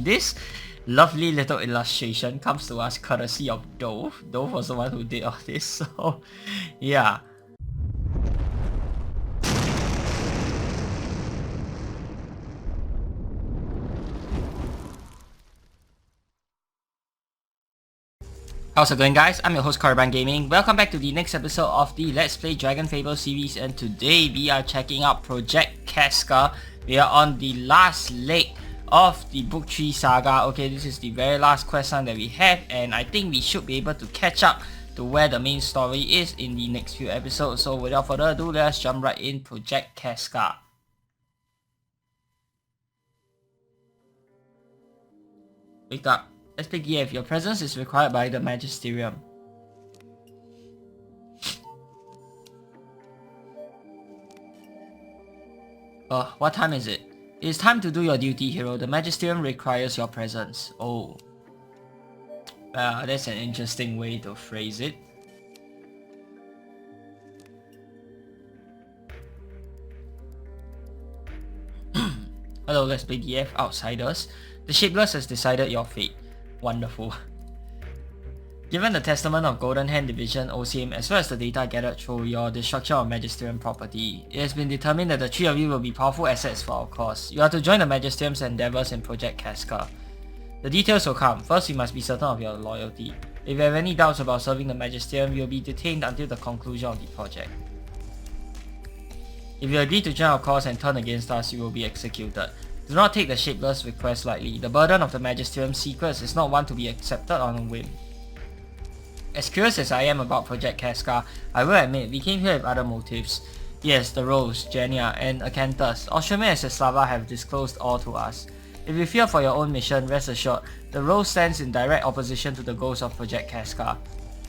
this lovely little illustration comes to us courtesy of Dove. Dove was the one who did all this, so yeah. How's it going, guys? I'm your host Caravan Gaming. Welcome back to the next episode of the Let's Play DragonFable series, and today we are checking out Project Casca. We are on the last leg of the Book 3 saga. Okay, this is the very last quest line that we have, and I think we should be able to catch up to where the main story is in the next few episodes. So without further ado, let's jump right in Project Casca. Wake up. SPDF, your presence is required by the Magisterium. What time is it? It is time to do your duty, hero. The Magisterium requires your presence. Oh. That's an interesting way to phrase it. Hello, let's play DF Outsiders. The Shapeless has decided your fate. Wonderful. Given the testament of Golden Hand Division OCM as well as the data gathered through your destruction of Magisterium property, it has been determined that the three of you will be powerful assets for our cause. You are to join the Magisterium's endeavours in Project Casca. The details will come. First, you must be certain of your loyalty. If you have any doubts about serving the Magisterium, you will be detained until the conclusion of the project. If you agree to join our cause and turn against us, you will be executed. Do not take the Shapeless request lightly. The burden of the Magisterium's secrets is not one to be accepted on a whim. As curious as I am about Project Casca, I will admit we came here with other motives. Yes, the Rose, Genia, and Acanthus, Oshome and Seslava have disclosed all to us. If you fear for your own mission, rest assured, the Rose stands in direct opposition to the goals of Project Casca.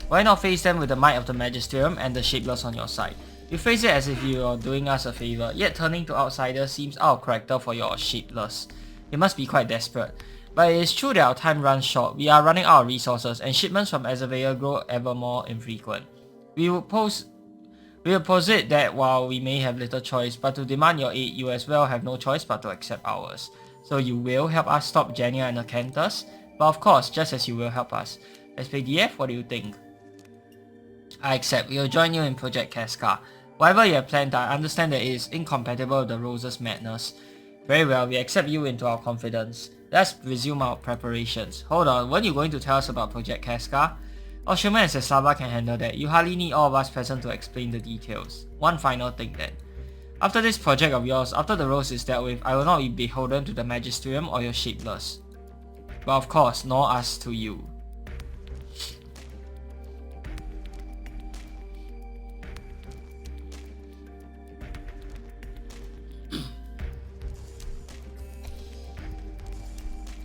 Why not face them with the might of the Magisterium and the Shapeless on your side? You phrase it as if you are doing us a favour, yet turning to outsiders seems out of character for your Shapeless. You must be quite desperate. But it is true that our time runs short. We are running out of resources, and shipments from Azavea grow ever more infrequent. We will posit that while we may have little choice, but to demand your aid, you as well have no choice but to accept ours. So you will help us stop Genia and Acanthus? But of course, just as you will help us. SPDF, what do you think? I accept. We will join you in Project Casca. Whatever you have planned, I understand that it is incompatible with the Rose's madness. Very well, we accept you into our confidence. Let's resume our preparations. Hold on, weren't you going to tell us about Project Casca? Oshima and Seslava can handle that. You hardly need all of us present to explain the details. One final thing then. After this project of yours, after the Rose is dealt with, I will not be beholden to the Magisterium or your Shapeless. But of course, nor us to you.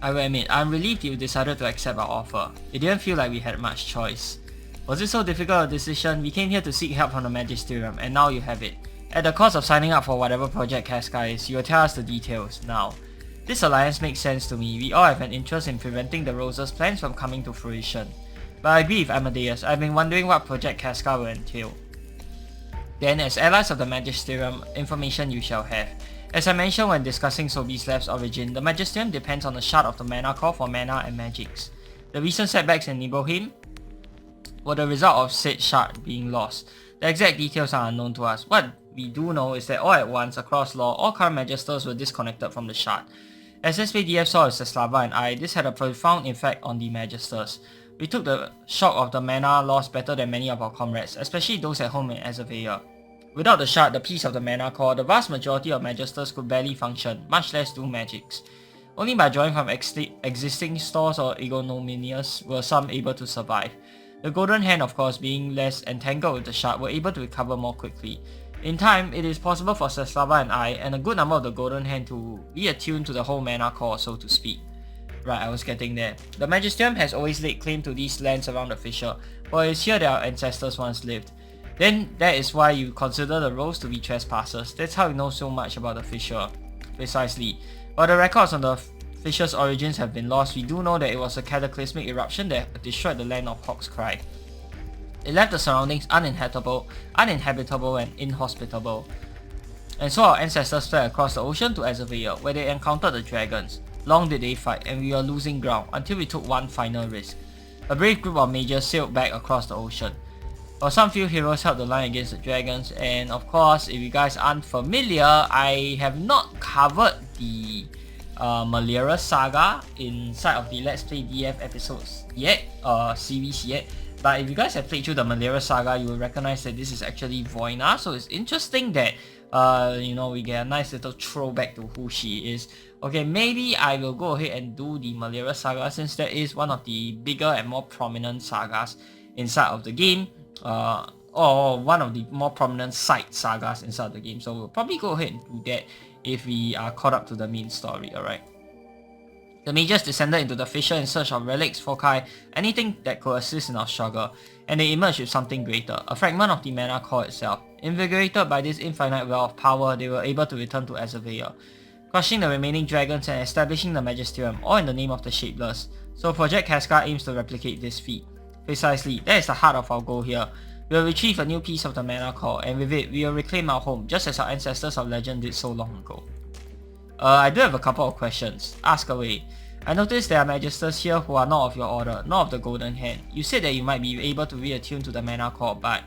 I will admit, I'm relieved you decided to accept our offer. It didn't feel like we had much choice. Was it so difficult a decision? We came here to seek help from the Magisterium, and now you have it. At the cost of signing up for whatever Project Casca is, you will tell us the details now. This alliance makes sense to me. We all have an interest in preventing the Rose's plans from coming to fruition. But I agree with Amadeus. I've been wondering what Project Casca will entail. Then, as allies of the Magisterium, information you shall have. As I mentioned when discussing Sobislev's origin, the Magisterium depends on the shard of the mana core for mana and magics. The recent setbacks in Nibelheim were the result of said shard being lost. The exact details are unknown to us. What we do know is that all at once, across lore, all current Magisters were disconnected from the shard. As SPDF saw with Seslava and I, this had a profound effect on the Magisters. We took the shock of the mana loss better than many of our comrades, especially those at home in Azavea. Without the shard, the piece of the mana core, the vast majority of Magisters could barely function, much less do magics. Only by drawing from existing stores or ignominious were some able to survive. The Golden Hand, of course, being less entangled with the shard, were able to recover more quickly. In time, it is possible for Seslava and I, and a good number of the Golden Hand to be attuned to the whole mana core, so to speak. Right, I was getting there. The Magisterium has always laid claim to these lands around the fissure, for it is here that our ancestors once lived. Then that is why you consider the Rose to be trespassers. That's how you know so much about the fissure. Precisely. While the records on the fissure's origins have been lost, we do know that it was a cataclysmic eruption that destroyed the land of Hawk's Cry. It left the surroundings uninhabitable and inhospitable. And so our ancestors fled across the ocean to Azavea, where they encountered the dragons. Long did they fight, and we were losing ground until we took one final risk. A brave group of mages sailed back across the ocean. While some few heroes held the line against the dragons, and of course, if you guys aren't familiar, I have not covered the Malera saga inside of the Let's Play DF episodes yet, series yet. But if you guys have played through the Malera saga, you will recognize that this is actually Voina. So it's interesting that you know, we get a nice little throwback to who she is. Okay, maybe I will go ahead and do the Malera saga, since that is one of the bigger and more prominent sagas inside of the game. Or one of the more prominent side sagas inside the game. So we'll probably go ahead and do that if we are caught up to the main story, alright? The mages descended into the fissure in search of relics, foci, anything that could assist in our struggle, and they emerged with something greater, a fragment of the mana core itself. Invigorated by this infinite well of power, they were able to return to Azavea, crushing the remaining dragons and establishing the Magisterium, all in the name of the Shapeless. So Project Casca aims to replicate this feat. Precisely, that is the heart of our goal here. We will retrieve a new piece of the mana core, and with it, we will reclaim our home, just as our ancestors of legend did so long ago. I do have a couple of questions. Ask away. I noticed there are magisters here who are not of your order, not of the Golden Hand. You said that you might be able to reattune to the mana core, but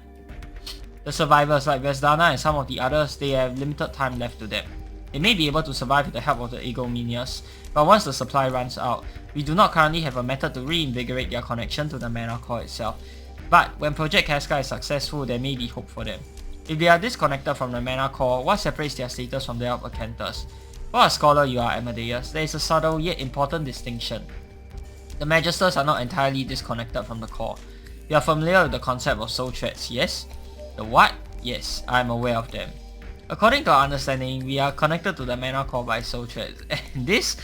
the survivors like Vesdana and some of the others, they have limited time left to them. They may be able to survive with the help of the Egomenias, but once the supply runs out, we do not currently have a method to reinvigorate their connection to the mana core itself. But when Project Casca is successful, there may be hope for them. If they are disconnected from the mana core, what separates their status from that of Acanthus? What a scholar you are, Amadeus, there is a subtle yet important distinction. The Magisters are not entirely disconnected from the core. You are familiar with the concept of soul threads, yes? The what? Yes, I am aware of them. According to our understanding, we are connected to the mana core by soul threads, and this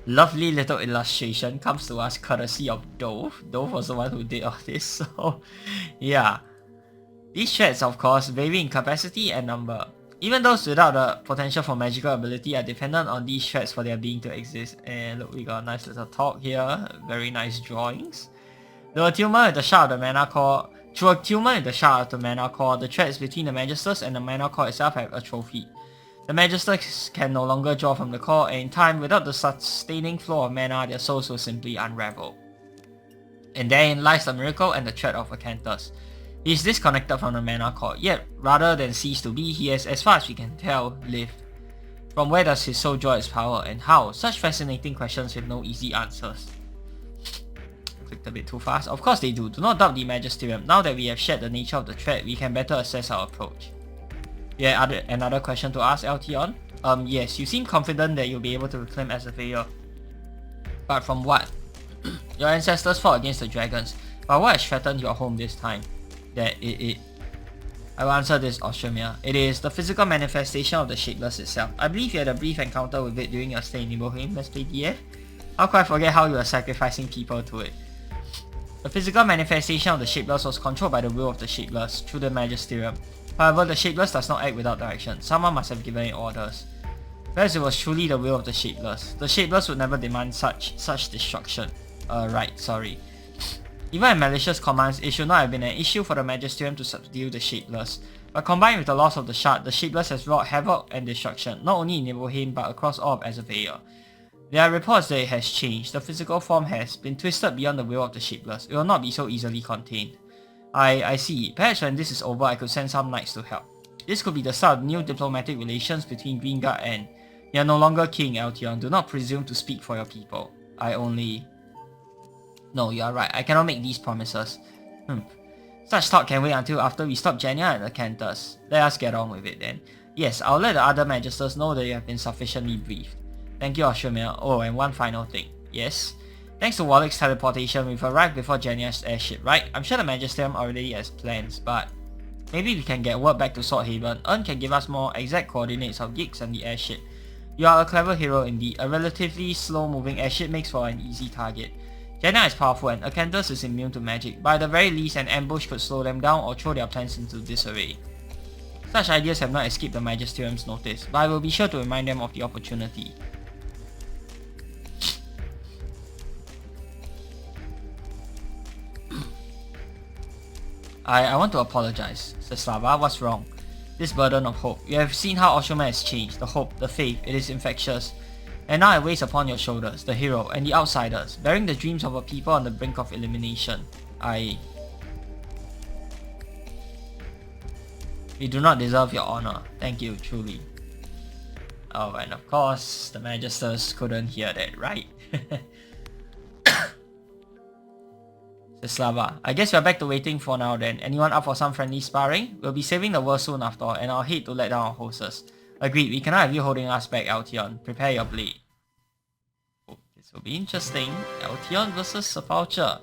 lovely little illustration comes to us courtesy of Dove. Dove was the one who did all this, so yeah. These threads, of course, vary in capacity and number. Even those without the potential for magical ability are dependent on these threads for their being to exist. And look, we got a nice little talk here, very nice drawings. The attunement with the shard of the mana core. Through attunement with the shard of the mana core, the threads between the Magisters and the mana core itself have atrophied. The Magisters can no longer draw from the core, and in time, without the sustaining flow of mana, their souls will simply unravel. And therein lies the miracle and the threat of Acanthus. He is disconnected from the mana core, yet rather than cease to be, he has, as far as we can tell, lived. From where does his soul draw its power, and how? Such fascinating questions with no easy answers. Clicked a bit too fast. Of course they do. Do not doubt the Magisterium. Now that we have shared the nature of the threat, we can better assess our approach. Yeah, another question to ask, Altion? Yes, you seem confident that you'll be able to reclaim Azavea. But from what? Your ancestors fought against the dragons, but what has threatened your home this time? I will answer this, Ostromir. It is the physical manifestation of the Shapeless itself. I believe you had a brief encounter with it during your stay in Nibelheim, Let's Play DF. How could I forget how you were sacrificing people to it? The physical manifestation of the Shapeless was controlled by the will of the Shapeless, through the Magisterium. However, the Shapeless does not act without direction. Someone must have given it orders. Perhaps it was truly the will of the Shapeless. The Shapeless would never demand such destruction. Right, sorry. Even in malicious commands, it should not have been an issue for the Magisterium to subdue the Shapeless. But combined with the loss of the shard, the Shapeless has wrought havoc and destruction, not only in Nibelheim but across all of Azavea. There are reports that it has changed. The physical form has been twisted beyond the will of the Shapeless. It will not be so easily contained. I see. Perhaps when this is over, I could send some knights to help. This could be the start of new diplomatic relations between Greenguard and... You are no longer king, Altion. Do not presume to speak for your people. No, you are right. I cannot make these promises. Such talk can wait until after we stop Genya and Acanthus. Let us get on with it then. Yes, I'll let the other Magisters know that you have been sufficiently briefed. Thank you, Ostromir. Oh, and one final thing. Yes? Thanks to Warwick's teleportation, we've arrived before Genya's airship, right? I'm sure the Magisterium already has plans, but... Maybe we can get word back to Swordhaven. Ern can give us more exact coordinates of Gix and the airship. You are a clever hero indeed. A relatively slow-moving airship makes for an easy target. Genya is powerful and Acanthus is immune to magic, but at the very least an ambush could slow them down or throw their plans into disarray. Such ideas have not escaped the Magisterium's notice, but I will be sure to remind them of the opportunity. I want to apologize, says Slava. What's wrong? This burden of hope. You have seen how Ostromir has changed. The hope, the faith, it is infectious. And now it weighs upon your shoulders, the hero, and the outsiders, bearing the dreams of a people on the brink of elimination. We do not deserve your honor. Thank you, truly. Oh, and of course, the Magisters couldn't hear that, right? Slava, I guess we're back to waiting for now then. Anyone up for some friendly sparring? We'll be saving the world soon after all, and I'll hate to let down our hosts. Agreed, we cannot have you holding us back, Altion. Prepare your blade. Oh, this will be interesting. Altion versus Sepulcher.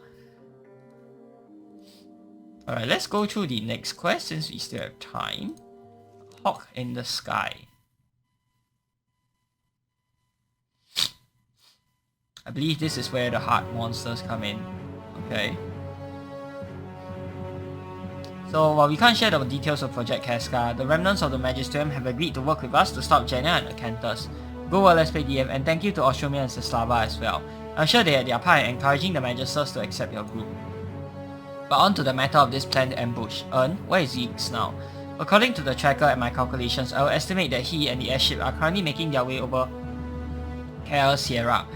Alright, let's go through the next quest since we still have time. Hawk in the Sky. I believe this is where the hard monsters come in. Okay. So while we can't share the details of Project Casca, the remnants of the Magisterium have agreed to work with us to stop Jenna and Acanthus. Go well, let's play DF, and thank you to Ostromir and Sislava as well. I'm sure they had their part in encouraging the Magisters to accept your group. But on to the matter of this planned ambush. Where is Yeeks now? According to the tracker and my calculations, I will estimate that he and the airship are currently making their way over KL Sierra.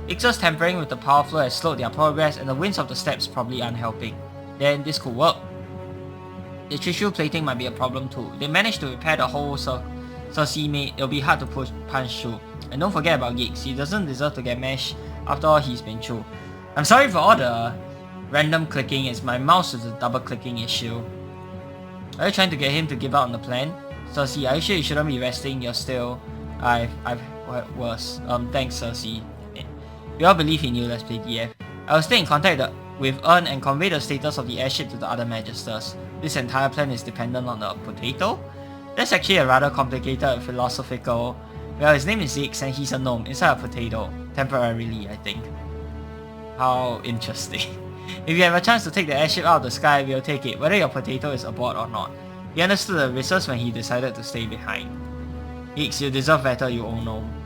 Ix's tampering with the power flow has slowed their progress, and the winds of the steppes probably aren't helping. Then this could work. The tissue plating might be a problem too. They managed to repair the whole Cersei mate, it'll be hard to punch through. And don't forget about Geeks, he doesn't deserve to get mashed after all he's been through. I'm sorry for all the random clicking, it's my mouse with a double clicking issue. Are you trying to get him to give up on the plan? Cersei, are you sure you shouldn't be resting? You're still... I've heard worse. Thanks Cersei. We all believe in you, let's play DF. I will stay in contact with and convey the status of the airship to the other Magisters. This entire plan is dependent on the potato? That's actually a rather complicated philosophical... Well, his name is Zix and he's a gnome inside a potato. Temporarily, I think. How interesting. If you have a chance to take the airship out of the sky, we'll take it, whether your potato is aboard or not. He understood the risks when he decided to stay behind. Zix, you deserve better, you old gnome.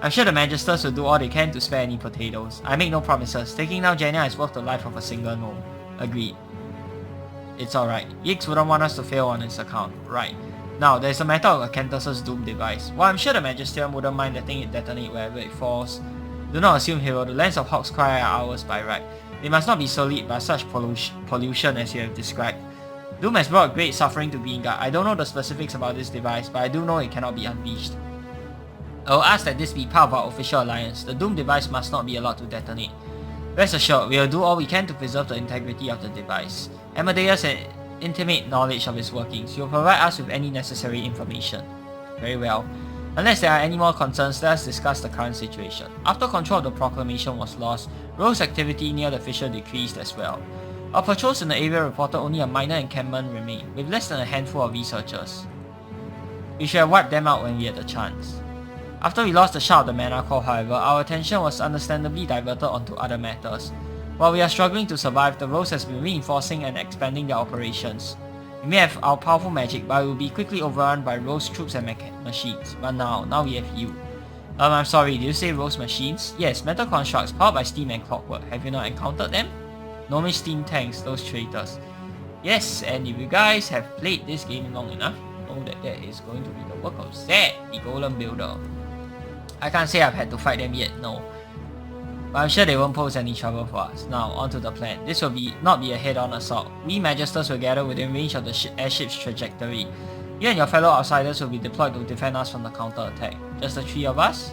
I'm sure the Magisters will do all they can to spare any potatoes. I make no promises. Taking down Jenya is worth the life of a single gnome. Agreed. It's alright. Yix wouldn't want us to fail on his account. Right. Now, there's a matter of Acanthus' Doom device. While I'm sure the Magisterium wouldn't mind letting it detonate wherever it falls, do not assume, hero, the lands of Hawk's Cry are ours by right. They must not be sullied by such pollution as you have described. Doom has brought great suffering to Vinga. I don't know the specifics about this device, but I do know it cannot be unleashed. I will ask that this be part of our official alliance. The Doom device must not be allowed to detonate. Rest assured, we will do all we can to preserve the integrity of the device. Amadeus has intimate knowledge of its workings. He will provide us with any necessary information. Very well. Unless there are any more concerns, let us discuss the current situation. After control of the proclamation was lost, Rogue's activity near the fissure decreased as well. Our patrols in the area reported only a minor encampment remained, with less than a handful of researchers. We should have wiped them out when we had the chance. After we lost the shard of the mana core, however, our attention was understandably diverted onto other matters. While we are struggling to survive, the Rose has been reinforcing and expanding their operations. We may have our powerful magic, but we will be quickly overrun by Rose troops and machines. But now we have you. I'm sorry, did you say Rose machines? Yes, metal constructs powered by steam and clockwork. Have you not encountered them? Gnomish steam tanks, those traitors. Yes, and if you guys have played this game long enough, you know that that is going to be the work of Zed, the Golem Builder. I can't say I've had to fight them yet, no. But I'm sure they won't pose any trouble for us. Now, onto the plan. This will not be a head-on assault. We Magisters will gather within range of the airship's trajectory. You and your fellow outsiders will be deployed to defend us from the counter-attack. Just the 3 of us?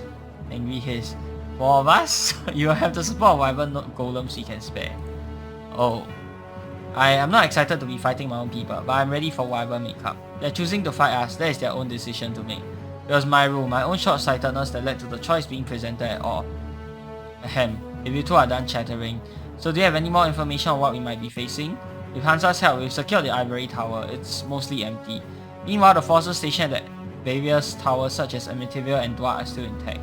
Angry hiss. 4 of us? You will have the support of whatever golems we can spare. Oh. I am not excited to be fighting my own people, but I'm ready for whatever may come. They're choosing to fight us, that is their own decision to make. It was my rule, my own short-sightedness that led to the choice being presented at all. Ahem, if you two are done chattering. So do you have any more information on what we might be facing? With Hansa's help, we've secured the Ivory Tower. It's mostly empty. Meanwhile, the forces stationed at various towers such as Amityville and Dwar are still intact.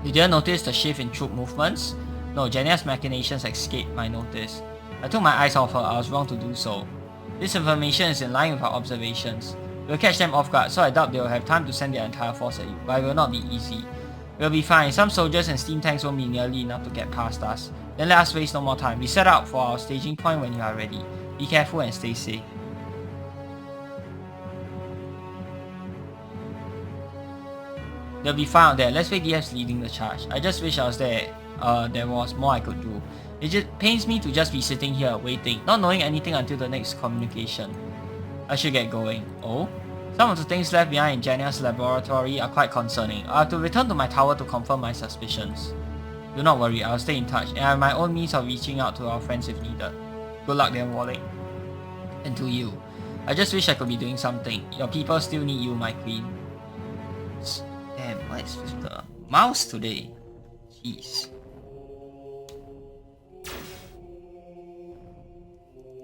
Did you notice the shift in troop movements? No, Jenya's machinations escaped my notice. I took my eyes off her, I was wrong to do so. This information is in line with our observations. We'll catch them off guard, so I doubt they will have time to send their entire force at you, but it will not be easy. We'll be fine. Some soldiers and steam tanks won't be nearly enough to get past us. Then let us waste no more time. We set out for our staging point when you are ready. Be careful and stay safe. They'll be fine out there. Let's wait DF's leading the charge. I just wish I was there. There was more I could do. It just pains me to just be sitting here waiting, not knowing anything until the next communication. I should get going. Oh? Some of the things left behind in Jania's laboratory are quite concerning. I have to return to my tower to confirm my suspicions. Do not worry, I'll stay in touch, and I have my own means of reaching out to our friends if needed. Good luck there, Wally. And to you. I just wish I could be doing something. Your people still need you, my queen. Damn, what is with the mouse today? Jeez.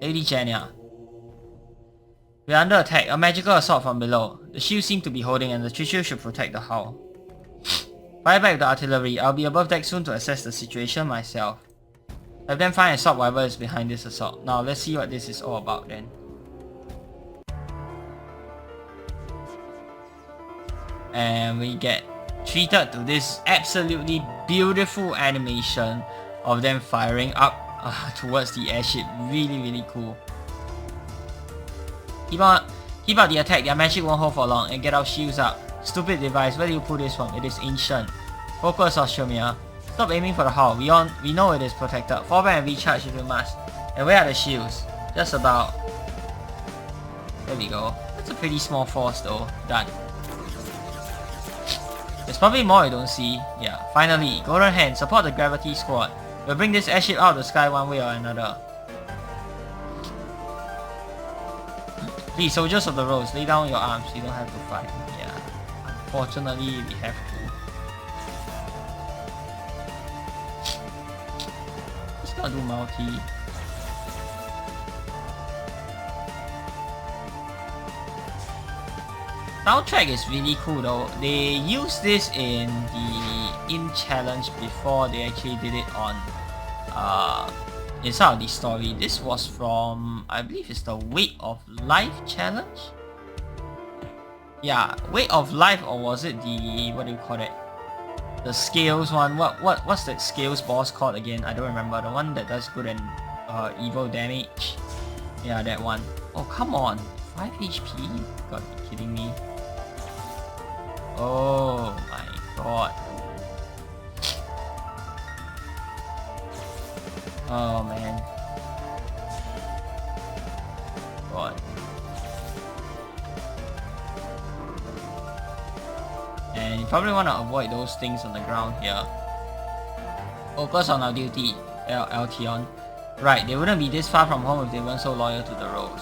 Lady Jania. We are under attack. A magical assault from below. The shield seem to be holding and the Chichu should protect the hull. Fire back the artillery. I'll be above deck soon to assess the situation myself. Have them find and stop whatever is behind this assault. Now let's see what this is all about then. And we get treated to this absolutely beautiful animation of them firing up towards the airship. Really cool. Keep up the attack, their magic won't hold for long, and get our shields up. Stupid device, where do you pull this from? It is ancient. Focus, Oshomia. Stop aiming for the hull, we know it is protected. Fall back and recharge if you must. And where are the shields? Just about... There we go. That's a pretty small force though. Done. There's probably more you don't see. Yeah, finally, Golden Hand, support the Gravity Squad. We'll bring this airship out of the sky one way or another. Please, soldiers of the Rose, lay down your arms. You don't have to fight. Yeah, unfortunately, we have to. Just gotta do multi. Soundtrack is really cool though. They used this in the challenge before they actually did it on inside of the story. This was from, I believe it's the Weight of Life challenge? Yeah, Weight of Life, or was it the, what do you call it? The Scales one. What's that Scales boss called again? I don't remember. The one that does good and evil damage. Yeah, that one. Oh, come on. 5 HP? You gotta be kidding me. Oh my god. Oh man. God. And you probably want to avoid those things on the ground here. Focus on our duty, Altion. Right, they wouldn't be this far from home if they weren't so loyal to the Rose.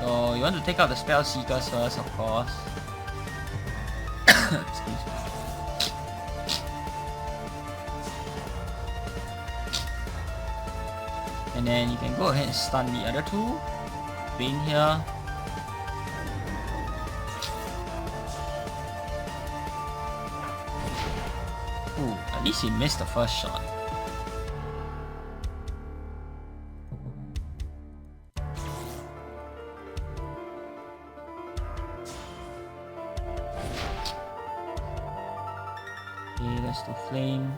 So you want to take out the Spell Seekers first, of course. Excuse me. And then you can go ahead and stun the other two. Bane here. Ooh, at least he missed the first shot. Okay, let's do flame.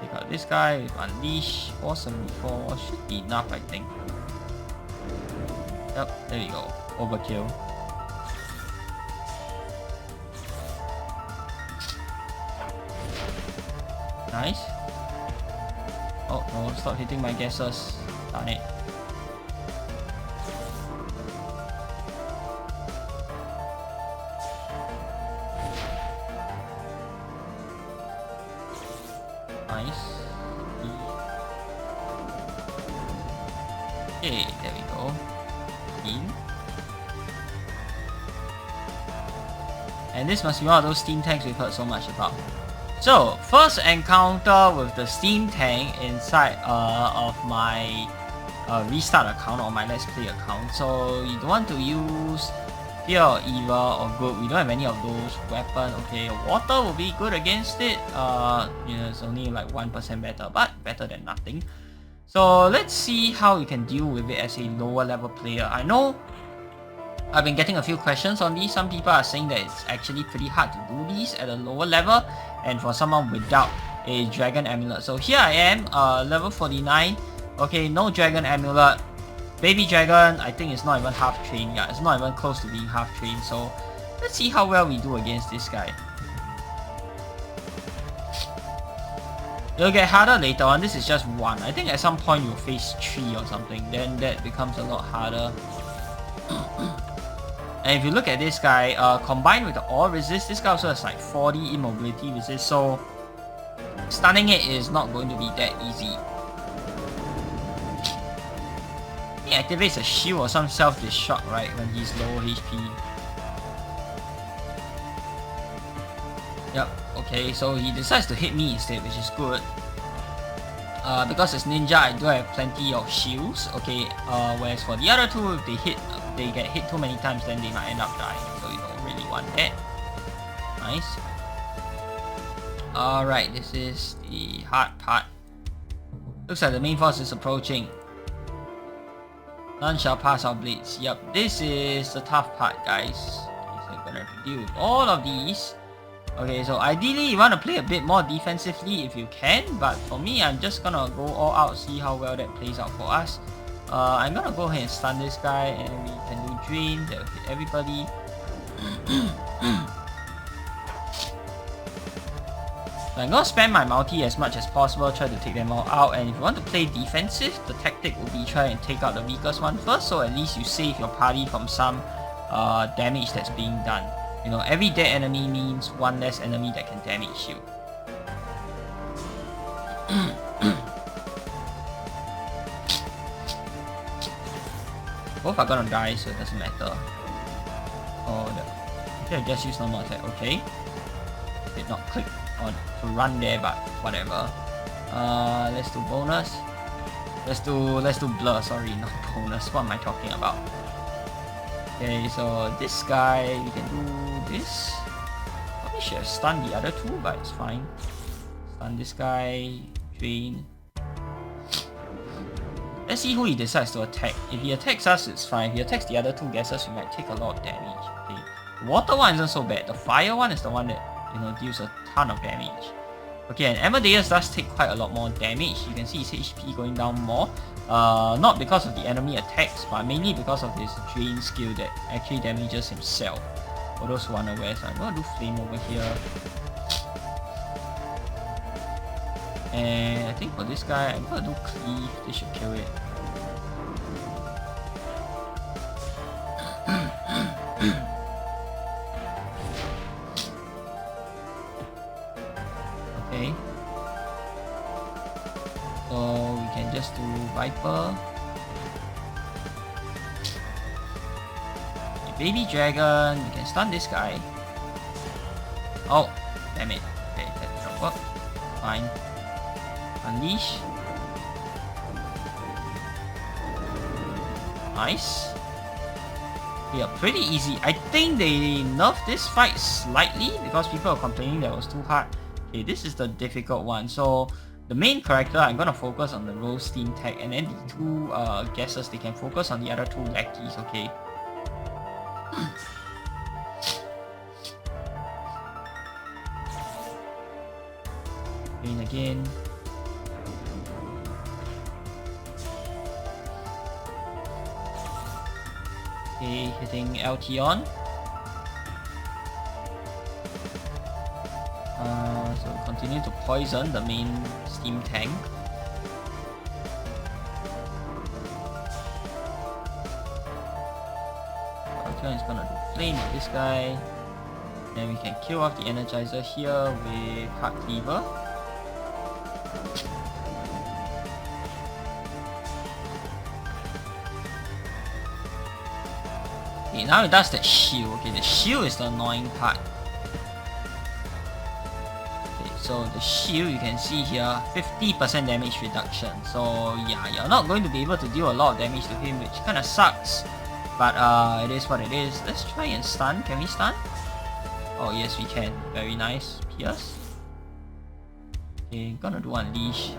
Take out this guy with Unleash. 474 should be enough, I think. Yep, there we go. Overkill. Nice. Oh no, stop hitting my guesses. Darn it. Nice. Okay, there we go. In. And this must be one of those steam tanks we've heard so much about. So, first encounter with the steam tank inside of my restart account or my Let's Play account. So, you don't want to use Fear or Evil or Good. We don't have any of those weapons. Okay, water will be good against it. You know, it's only like 1% better, but better than nothing. So, let's see how you can deal with it as a lower level player. I know I've been getting a few questions on these. Some people are saying that it's actually pretty hard to do these at a lower level and for someone without a dragon amulet. So here I am, level 49. Okay, no dragon amulet. Baby dragon, I think it's not even half trained. Yeah, it's not even close to being half trained. So Let's see how well we do against this guy. It'll get harder later on. This is just 1. I think at some point you'll face 3 or something. Then that becomes a lot harder. And if you look at this guy, combined with the all resist, this guy also has like 40 immobility resist. So stunning it is not going to be that easy. He activates a shield or some self-destruct, right, when he's low HP. Yep, okay, so he decides to hit me instead, which is good. Because it's ninja, I do have plenty of shields. Okay, whereas for the other two, if they get hit too many times, then they might end up dying. So you don't really want that. Nice. Alright, this is the hard part. Looks like the main force is approaching. None shall pass our blades. Yep, this is the tough part, guys. So I'm gonna have to deal with all of these. Okay, so ideally you want to play a bit more defensively if you can, but for me, I'm just gonna go all out, see how well that plays out for us. I'm gonna go ahead and stun this guy, and we can do drain, that will hit everybody. So I'm gonna spam my multi as much as possible, try to take them all out, and if you want to play defensive, the tactic will be try and take out the weakest one first, so at least you save your party from some damage that's being done. You know, every dead enemy means one less enemy that can damage you. Both are gonna die, so it doesn't matter. Oh, okay, I just use normal attack. Okay, did not click on to run there, but whatever. Let's do bonus. Let's do blur. Sorry, not bonus. What am I talking about? Okay, so this guy, we can do this. Probably should have stunned the other two, but it's fine. Stun this guy, drain. Let's see who he decides to attack. If he attacks us, it's fine. If he attacks the other two guesses, we might take a lot of damage. Okay. The water one isn't so bad. The fire one is the one that, you know, deals a ton of damage. Okay, and Amadeus does take quite a lot more damage. You can see his HP going down more. Not because of the enemy attacks, but mainly because of his drain skill that actually damages himself. For those who are unaware, so I'm gonna do flame over here. And I think for this guy, I'm gonna do cleave. This should kill it. Okay. So we can just do Viper. Baby Dragon, we can stun this guy. Oh, damn it. Okay, that didn't work. Fine. Unleash. Nice. Yeah, pretty easy. I think they nerfed this fight slightly because people are complaining that it was too hard. Okay, this is the difficult one. So the main character, I'm gonna focus on the Rose Steam tag, and then the two guesses, they can focus on the other two lackeys, okay? Rain again. Okay, hitting LT on. So continue to poison the main steam tank. Is gonna do flame with this guy. Then we can kill off the energizer here with Heart Cleaver. Okay, now it does that shield. Okay, the shield is the annoying part. Okay, so the shield, you can see here, 50% damage reduction. So yeah, you're not going to be able to deal a lot of damage to him, which kind of sucks. But it is what it is. Let's try and stun. Can we stun? Oh yes, we can. Very nice. Pierce. Okay, gonna do Unleash.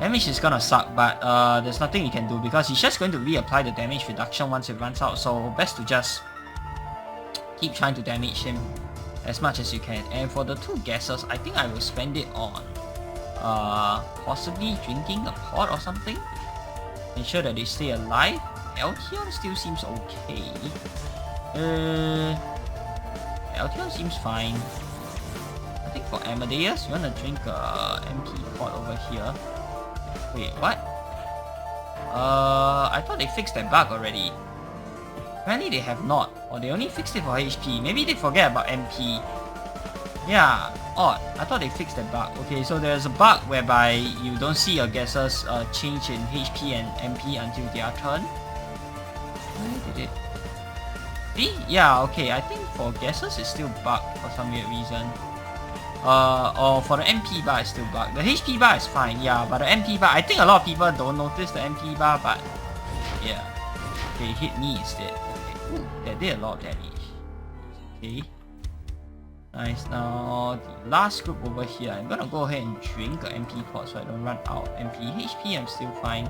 Damage is gonna suck, but there's nothing we can do because he's just going to reapply the damage reduction once it runs out. So best to just keep trying to damage him as much as you can. And for the two guesses, I think I will spend it on possibly drinking a pot or something. Ensure that they stay alive. Eltion still seems okay. Eltion seems fine. I think for Amadeus, you wanna drink MP pot over here. Wait, what? I thought they fixed that bug already. Apparently they have not, or they only fixed it for HP. Maybe they forget about MP. Yeah, odd. I thought they fixed that bug. Okay, so there's a bug whereby you don't see your guesses change in HP and MP until their turn. Where did it? See? Yeah, okay. I think for guesses it's still bugged for some weird reason. Or for the MP bar it's still bugged. The HP bar is fine, yeah, but the MP bar, I think a lot of people don't notice the MP bar, but yeah. Okay, hit me instead. Okay. Ooh, that did a lot of damage. Okay. Nice. Now the last group over here, I'm gonna go ahead and drink an MP pot so I don't run out of MP. HP I'm still fine.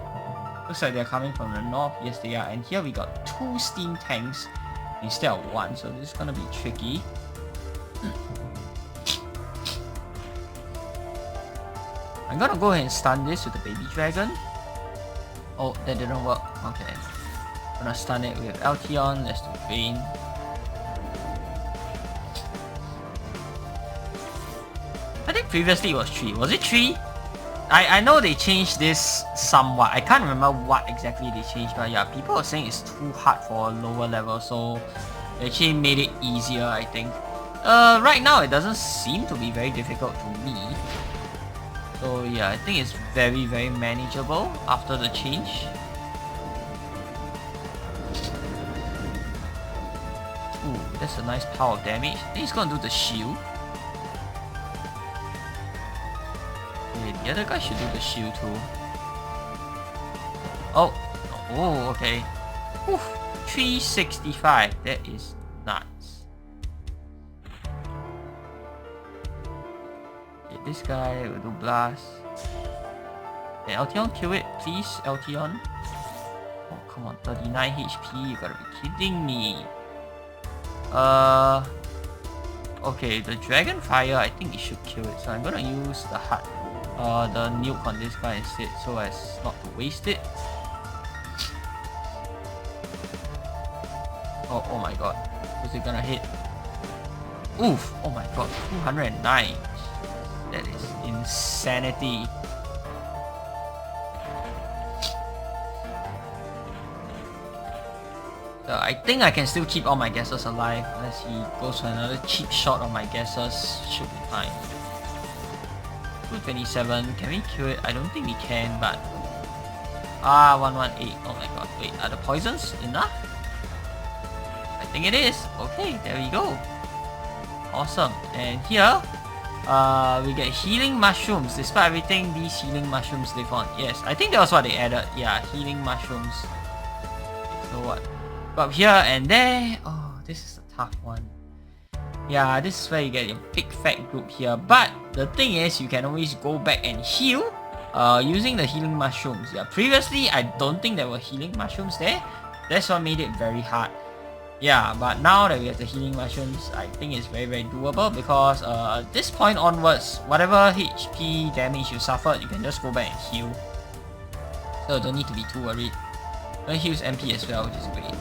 Looks like they're coming from the north. Yes they are. And here we got 2 steam tanks instead of 1, so this is gonna be tricky. I'm gonna go ahead and stun this with the baby dragon. Oh, that didn't work. Okay. I'm gonna stun it with Eltion. Let's do Vayne. I think previously it was 3. Was it 3? I know they changed this somewhat. I can't remember what exactly they changed, but yeah, people are saying it's too hard for a lower level, so they actually made it easier, I think. Right now it doesn't seem to be very difficult to me. So yeah, I think it's very, very manageable after the change. Ooh, that's a nice pile of damage. I think he's gonna do the shield. Okay, the other guy should do the shield too. Oh, okay. Oof, 365. That is nuts. Okay, this guy will do blast. Okay, Eltion, kill it, please, Eltion. Oh, come on, 39 HP. You gotta be kidding me. Okay, the Dragon Fire, I think it should kill it. So I'm gonna use the heart. The nuke on this guy instead, so as not to waste it. Oh my god, is it gonna hit? Oof! Oh my god, 209. That is insanity. So I think I can still keep all my guesses alive unless he goes for another cheap shot on my guesses. Should be fine. 227, can we kill it? I don't think we can, but 118. Oh my god, wait, are the poisons enough? I think it is. Okay, there we go. Awesome. And here we get healing mushrooms. Despite everything, these healing mushrooms live on. Yes, I think that was what they added. Yeah, healing mushrooms. So what? Go up here and there. Oh, this is a tough one. Yeah, this is where you get your big fat group here. But the thing is, you can always go back and heal using the healing mushrooms. Yeah, previously I don't think there were healing mushrooms there. That's what made it very hard. Yeah, but now that we have the healing mushrooms, I think it's very, very doable because at this point onwards, whatever HP damage you suffered, you can just go back and heal. So don't need to be too worried. It heals MP as well, which is great.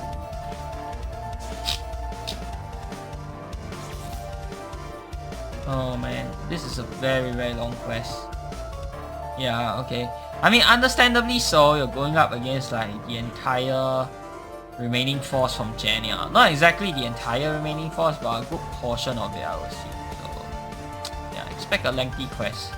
Oh man, this is a very, very long quest. Yeah, okay. I mean, understandably so, you're going up against like the entire remaining force from Jania. Not exactly the entire remaining force, but a good portion of it, I would assume. So, yeah, expect a lengthy quest.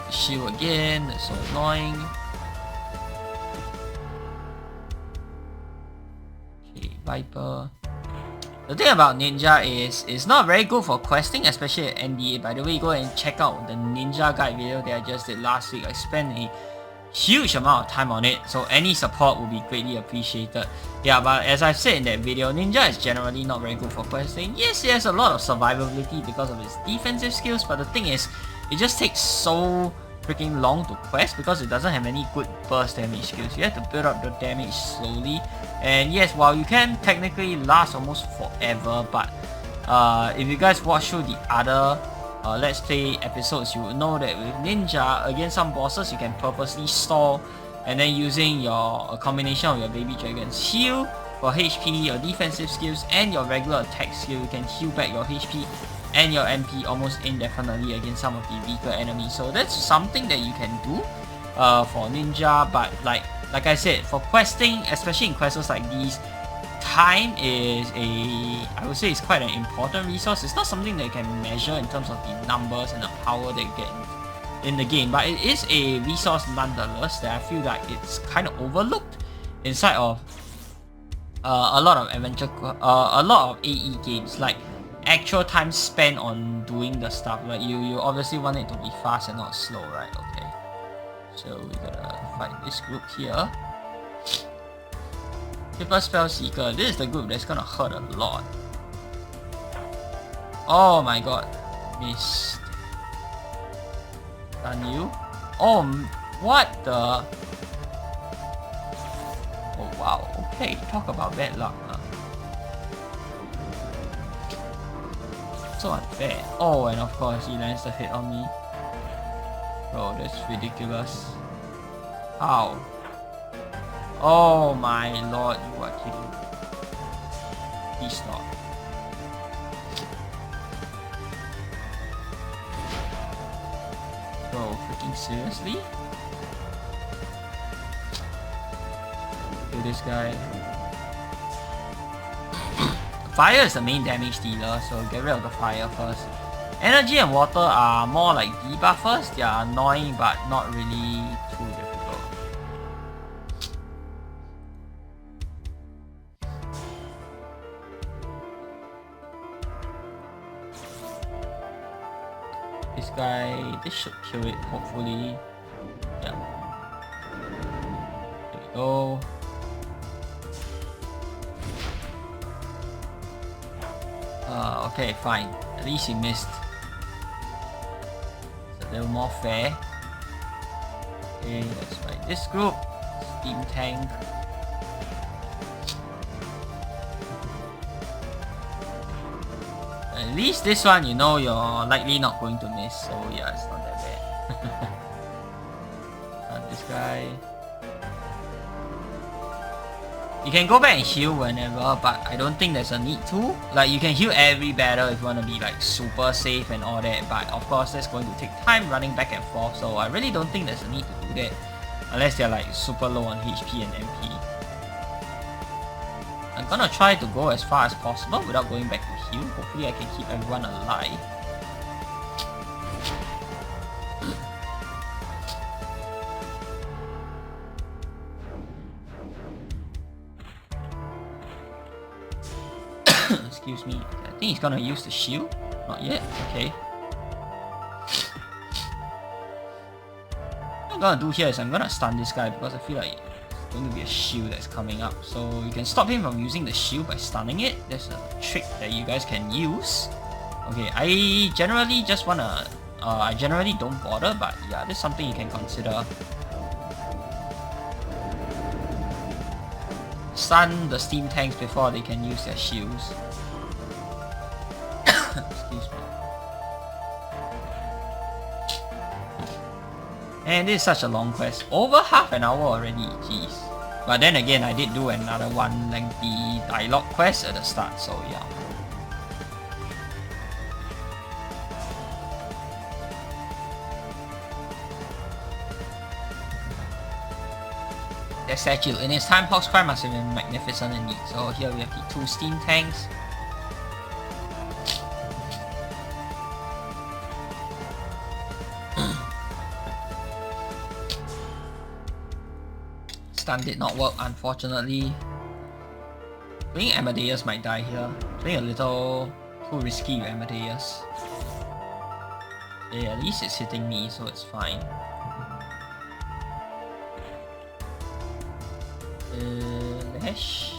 Shield again, that's so annoying. Okay, Viper. The thing about Ninja is it's not very good for questing, especially at NDA. By the way, go and check out the Ninja guide video that I just did last week. I spent a huge amount of time on it, so any support will be greatly appreciated. Yeah, but as I've said in that video, Ninja is generally not very good for questing. Yes, he has a lot of survivability because of his defensive skills, but the thing is, it just takes so freaking long to quest because it doesn't have any good burst damage skills. You have to build up the damage slowly. And yes, while you can technically last almost forever, but if you guys watch through the other Let's Play episodes, you will know that with Ninja, against some bosses, you can purposely stall, and then using a combination of your Baby Dragon's heal for HP, your defensive skills, and your regular attack skill, you can heal back your HP and your MP almost indefinitely against some of the weaker enemies. So that's something that you can do for Ninja, but like I said, for questing, especially in quests like these, time is I would say it's quite an important resource. It's not something that you can measure in terms of the numbers and the power that you get in the game, but it is a resource nonetheless that I feel like it's kind of overlooked inside of a lot of adventure, a lot of AE games, like actual time spent on doing the stuff. Like you obviously want it to be fast and not slow, right? Okay, so we gotta fight this group here. Triple Spell Seeker. This is the group that's gonna hurt a lot. Oh my god, missed. Stun you. Oh, what the? Oh wow. Okay, talk about bad luck. So unfair. Oh, and of course he lands the hit on me. Bro, that's ridiculous. How? Oh my lord, you are kidding me. Please stop. Bro, freaking seriously? Kill this guy. Fire is the main damage dealer, so get rid of the fire first. Energy and water are more like debuffers. They are annoying but not really too difficult. This guy, this should kill it, hopefully. Yeah. There we go. Okay, fine. At least he missed. It's a little more fair. Okay, let's fight this group. Steam Tank. At least this one, you know you're likely not going to miss, so yeah, it's not that bad. This guy. You can go back and heal whenever, but I don't think there's a need to. Like, you can heal every battle if you want to be like super safe and all that, but of course that's going to take time running back and forth, so I really don't think there's a need to do that unless they're like super low on HP and MP. I'm gonna try to go as far as possible without going back to heal. Hopefully I can keep everyone alive. Excuse me. I think he's gonna use the shield. Not yet. Okay. What I'm gonna do here is I'm gonna stun this guy because I feel like it's going to be a shield that's coming up. So you can stop him from using the shield by stunning it. That's a trick that you guys can use. Okay, I generally just wanna... I generally don't bother, but yeah, that's something you can consider. Stun the steam tanks before they can use their shields. Excuse me. And this is such a long quest. Over half an hour already, jeez. But then again, I did do another one lengthy dialogue quest at the start, so yeah. That statue. In its time, Hawk's Cry must have been magnificent indeed. So here we have the 2 steam tanks. Stun did not work, unfortunately. I think Amadeus might die here. Playing a little too risky with Amadeus. Yeah, at least it's hitting me, so it's fine. Lash.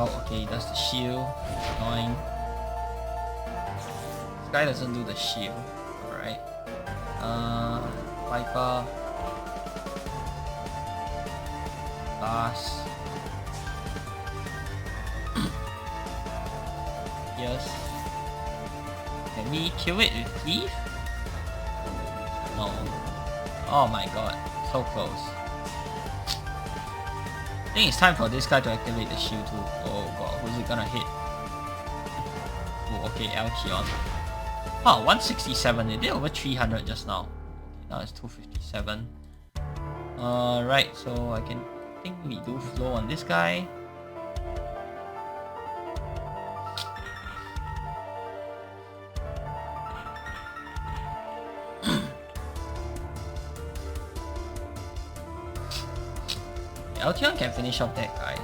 Oh, okay, that's the shield. Annoying. This guy doesn't do the shield. Alright. Viper. Blast. Yes. Can we kill it with Cleave? No. Oh my god. So close. I think it's time for this guy to activate the shield too. Oh god, who's it gonna hit? Oh, okay, Alkion. Oh, 167. It did over 300 just now. Okay, now it's 257. Right, so I think we do flow on this guy. Alkion can finish off that guy.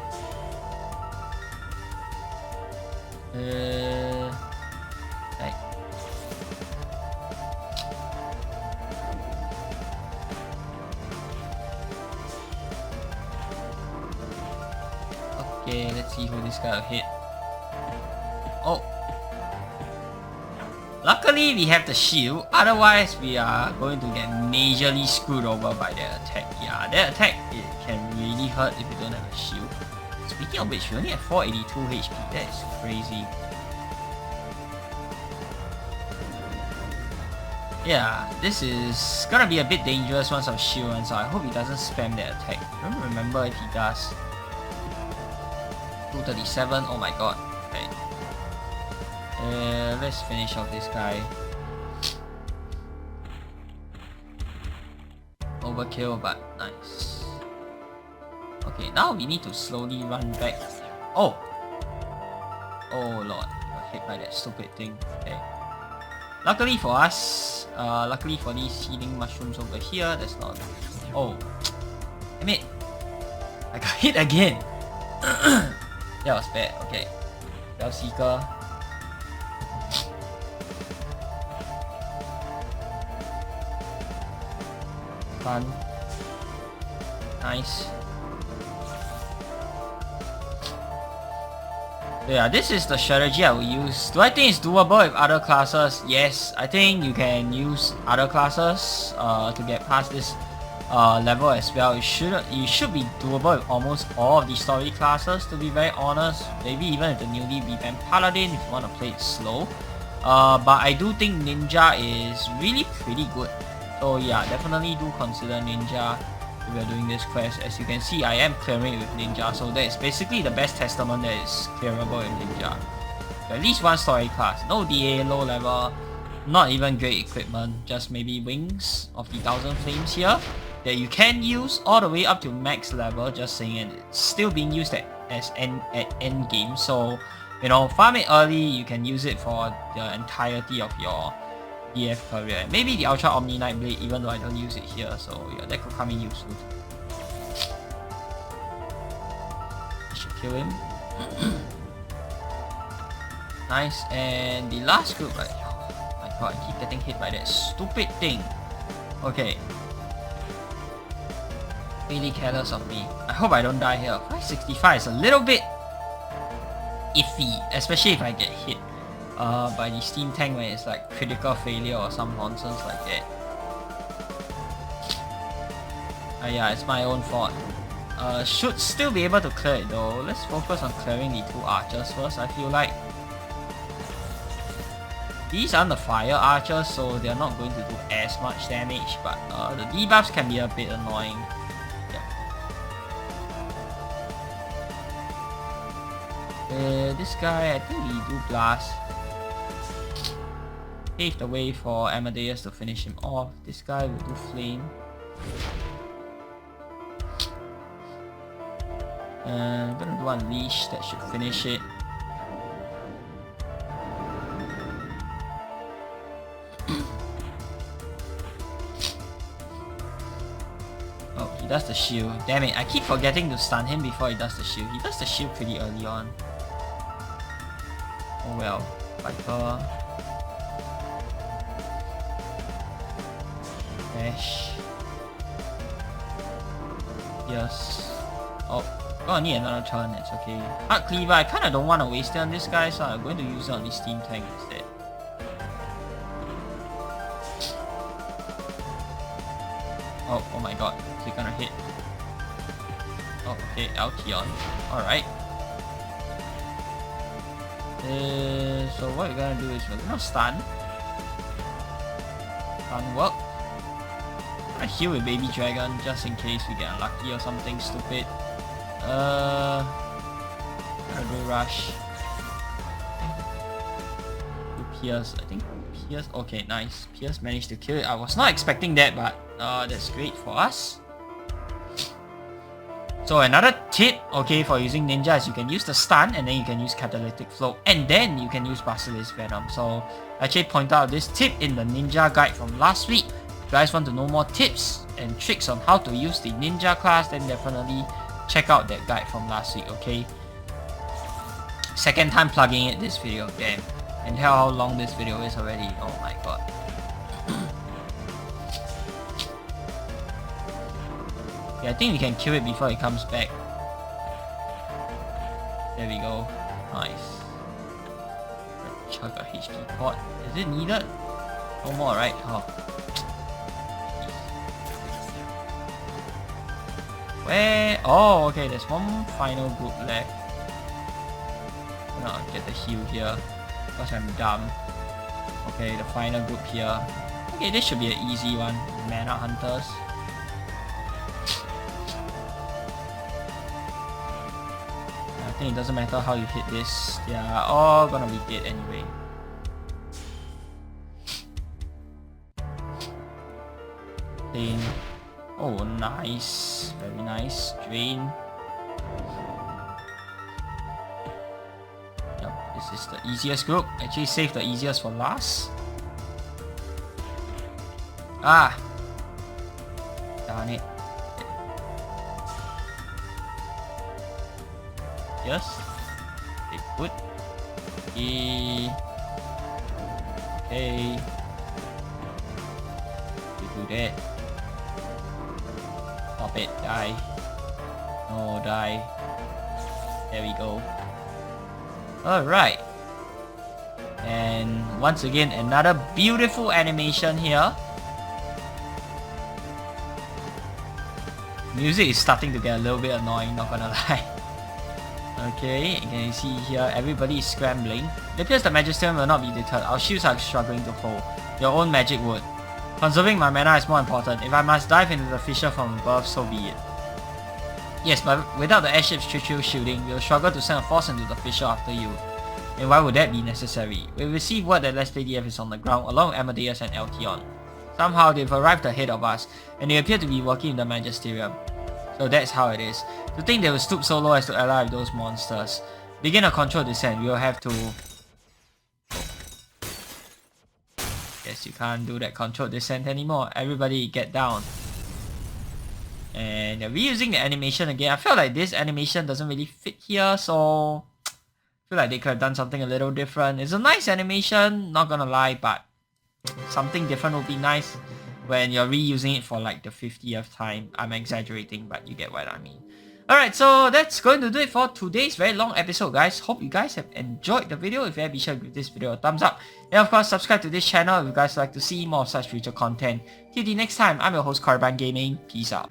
Like. Okay, let's see who this guy will hit. Oh. Luckily we have the shield, otherwise we are going to get majorly screwed over by their attack. Yeah, their attack, it can really hurt if you don't have a shield. Speaking of which, we only have 482 HP, that is crazy. Yeah, this is gonna be a bit dangerous once our shield runs out. I hope he doesn't spam that attack. I don't remember if he does. 237, oh my god. Okay. Let's finish off this guy. Overkill, but nice. Okay, now we need to slowly run back. Oh! Oh lord, I got hit by that stupid thing. Okay. Luckily for us, luckily for these healing mushrooms over here, that's not... Oh. Damn it! I got hit again! That was bad, okay. Bell Seeker. Fun. Nice. Yeah, this is the strategy I will use. Do I think it's doable with other classes? Yes, I think you can use other classes to get past this level as well. It should be doable with almost all of the story classes, to be very honest. Maybe even with the newly revamped Paladin if you want to play it slow. But I do think Ninja is really pretty good. So yeah, definitely do consider Ninja if we are doing this quest. As you can see, I am clearing it with Ninja, so that is basically the best testament that is clearable with Ninja. At least one story class, no DA, low level, not even great equipment, just maybe wings of the 1000 flames here that you can use all the way up to max level, just saying, and it's still being used at end game. So you know, farm it early, you can use it for the entirety of your DF career. Maybe the Ultra Omni Night Blade, even though I don't use it here, so yeah, that could come in useful. I should kill him. Nice, and the last group, right? Oh my god, I keep getting hit by that stupid thing. Okay. Really careless of me. I hope I don't die here. 565 is a little bit iffy, especially if I get hit by the steam tank when it's like critical failure or some nonsense like that. Yeah, it's my own fault. Should still be able to clear it though. Let's focus on clearing the two archers first, I feel like. These aren't the fire archers, so they're not going to do as much damage, but the debuffs can be a bit annoying. This guy, I think we do blast. Pave the way for Amadeus to finish him off. This guy will do flame. I'm gonna do unleash, that should finish it. Oh, he does the shield. Damn it, I keep forgetting to stun him before he does the shield. He does the shield pretty early on. Oh well, Viper. Dash. Yes. Oh, Oh, I need another turn, it's okay. Heart Cleaver, I kinda don't want to waste it on this guy, so I'm going to use it on the Steam Tank instead. Oh my god, is it gonna hit? Oh, okay, Altion. Alright. So what we're gonna do is we're gonna stun. Stun work. I heal with Baby Dragon just in case we get unlucky or something stupid. Gonna do Rush. Do Pierce, I think. Pierce, okay, nice. Pierce managed to kill it. I was not expecting that, but that's great for us. So another tip, okay, for using Ninja is you can use the stun and then you can use Catalytic Flow and then you can use Basilisk Venom. So I actually point out this tip in the Ninja guide from last week. If you guys want to know more tips and tricks on how to use the Ninja class, then definitely check out that guide from last week, okay? Second time plugging it this video, damn. And tell how long this video is already, oh my god. I think we can kill it before it comes back. There we go. Nice. Chug a HP pot. Is it needed? No more, right? Oh. Where? Oh, okay. There's one final group left. I'll get the heal here because I'm dumb. Okay, the final group here. Okay, this should be an easy one. Mana Hunters. I think it doesn't matter how you hit this, they are all gonna be dead anyway. Drain. Oh, nice. Very nice. Drain. Yep, this is the easiest group. Actually save the easiest for last. Ah! Darn it. Yes. They put E. Okay. You do that. Stop it. Die. No, die. There we go. Alright. And once again, another beautiful animation here. Music is starting to get a little bit annoying, not gonna lie. Okay, you can see here everybody is scrambling. It appears the Magisterium will not be deterred. Our shields are struggling to hold. Your own magic would. Conserving my mana is more important. If I must dive into the fissure from above, so be it. Yes, but without the airship's choo-choo shielding, we'll struggle to send a force into the fissure after you. And why would that be necessary? We receive word that Let's Play DF is on the ground along with Amadeus and Altion. Somehow they've arrived ahead of us, and they appear to be working in the Magisterium. So that's how it is. To think they will stoop so low as to ally with those monsters. Begin a controlled descent. We will have to... Guess you can't do that controlled descent anymore. Everybody get down. And they're reusing the animation again. I feel like this animation doesn't really fit here, so... I feel like they could have done something a little different. It's a nice animation, not gonna lie, but... something different would be nice. When you're reusing it for like the 50th time. I'm exaggerating, but you get what I mean. Alright, so that's going to do it for today's very long episode, guys. Hope you guys have enjoyed the video. If you have, be sure to give this video a thumbs up. And of course, subscribe to this channel if you guys would like to see more of such future content. Till the next time, I'm your host, Carbon Gaming. Peace out.